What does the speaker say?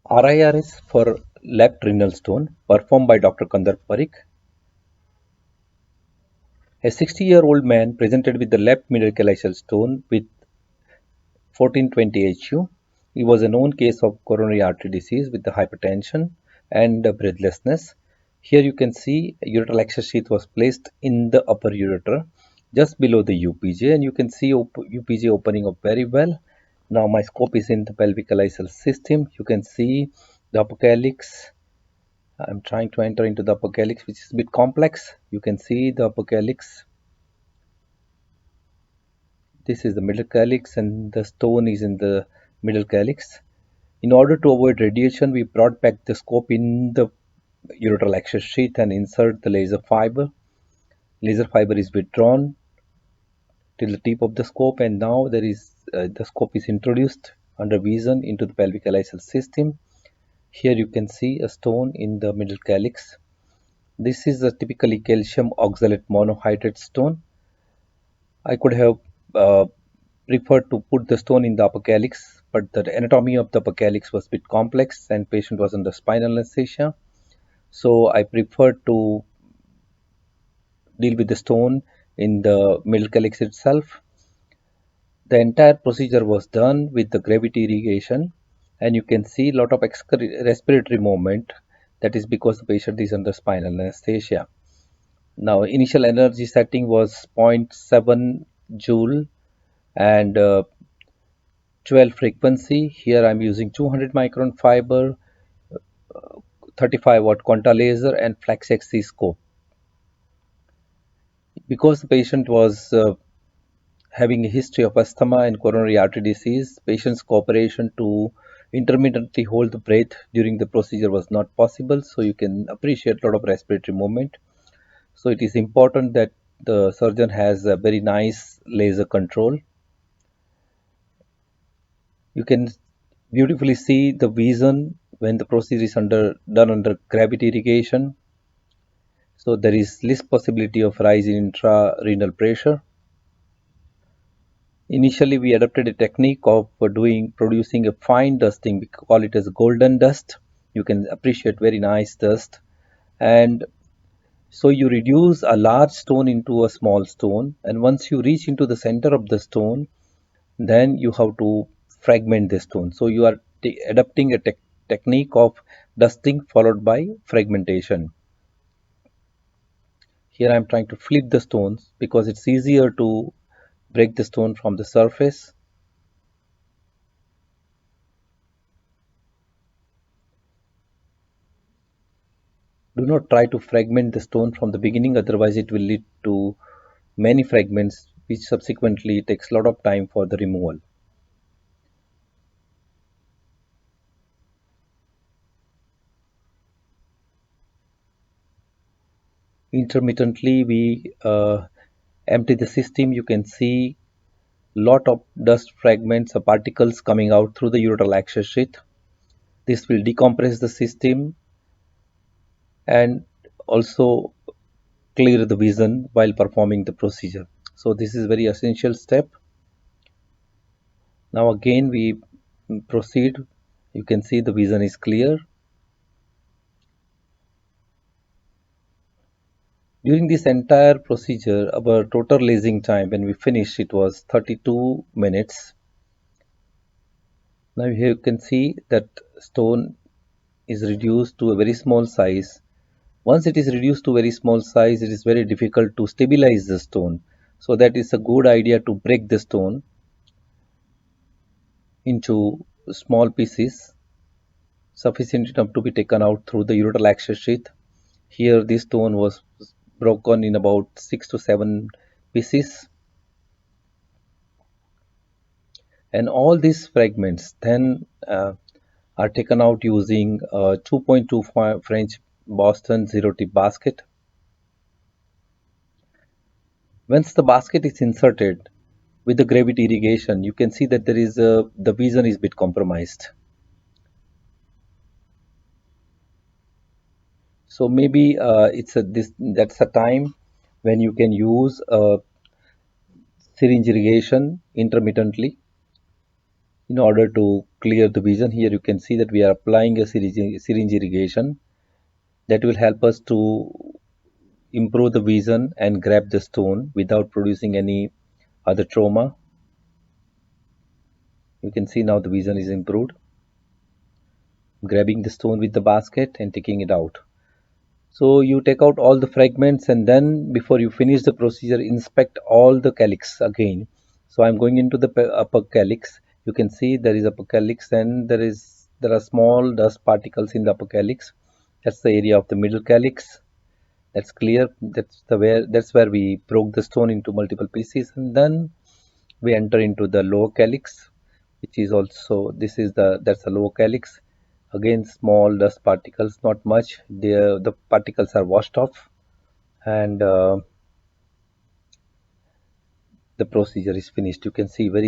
RIRS for left renal stone performed by Dr. Kandar Parikh. A 60-year-old man presented with the left middle calyceal stone with 1420 HU. He was a known case of coronary artery disease with the hypertension and breathlessness. Here you can see a ureteral access sheath was placed in the upper ureter just below the UPJ, and you can see UPJ opening up very well. Now my scope is in the pelvic calyceal system. You can see the apocalyx. I'm trying to enter into the apocalyx, which is a bit complex. You can see the apocalyx. This is the middle calyx and the stone is in the middle calyx. In order to avoid radiation, we brought back the scope in the ureteral access sheath and insert the laser fiber. Laser fiber is withdrawn till the tip of the scope, and now the scope is introduced under vision into the pelvic calyceal system. Here you can see a stone in the middle calyx. This is a typically calcium oxalate monohydrate stone. I could have preferred to put the stone in the upper calyx, but the anatomy of the upper calyx was a bit complex and patient was under spinal anesthesia. So I preferred to deal with the stone in the middle calyx itself. The entire procedure was done with the gravity irrigation, and you can see a lot of respiratory movement. That is because the patient is under spinal anesthesia. Now initial energy setting was zero point 0.7 joule and 12 frequency. Here I'm using 200 micron fiber, 35 watt quanta laser and flex XC scope. Because the patient was having a history of asthma and coronary artery disease, patient's cooperation to intermittently hold the breath during the procedure was not possible. So you can appreciate a lot of respiratory movement. So it is important that the surgeon has a very nice laser control. You can beautifully see the vision when the procedure is done under gravity irrigation. So there is less possibility of rise in intrarenal pressure. Initially, we adopted a technique of producing a fine dusting. We call it as golden dust. You can appreciate very nice dust. And so you reduce a large stone into a small stone. And once you reach into the center of the stone, then you have to fragment the stone. So you are adopting a technique of dusting followed by fragmentation. Here I am trying to flip the stones because it's easier to break the stone from the surface. Do not try to fragment the stone from the beginning, otherwise it will lead to many fragments which subsequently takes a lot of time for the removal. Intermittently we empty the system. You can see lot of dust fragments or particles coming out through the ureteral access sheath. This will decompress the system and also clear the vision while performing the procedure. So this is very essential step. Now again we proceed. You can see the vision is clear. During this entire procedure, our total lasing time when we finished it was 32 minutes. Now here you can see that stone is reduced to a very small size. Once it is reduced to very small size, it is very difficult to stabilize the stone. So that is a good idea to break the stone into small pieces sufficient enough to be taken out through the ureteral access sheath. Here this stone was broken in about 6 to 7 pieces. And all these fragments then are taken out using a 2.25 French Boston zero tip basket. Once the basket is inserted with the gravity irrigation, you can see that the vision is a bit compromised. So maybe that's a time when you can use syringe irrigation intermittently in order to clear the vision. Here you can see that we are applying a syringe irrigation that will help us to improve the vision and grab the stone without producing any other trauma. You can see now the vision is improved. Grabbing the stone with the basket and taking it out. So you take out all the fragments, and then before you finish the procedure, inspect all the calyx again. So I'm going into the upper calyx. You can see there is upper calyx, and there are small dust particles in the upper calyx. That's the area of the middle calyx. That's clear. That's where we broke the stone into multiple pieces, and then we enter into the lower calyx, which is also that's the lower calyx. Again, small dust particles, not much. The particles are washed off, and the procedure is finished. You can see very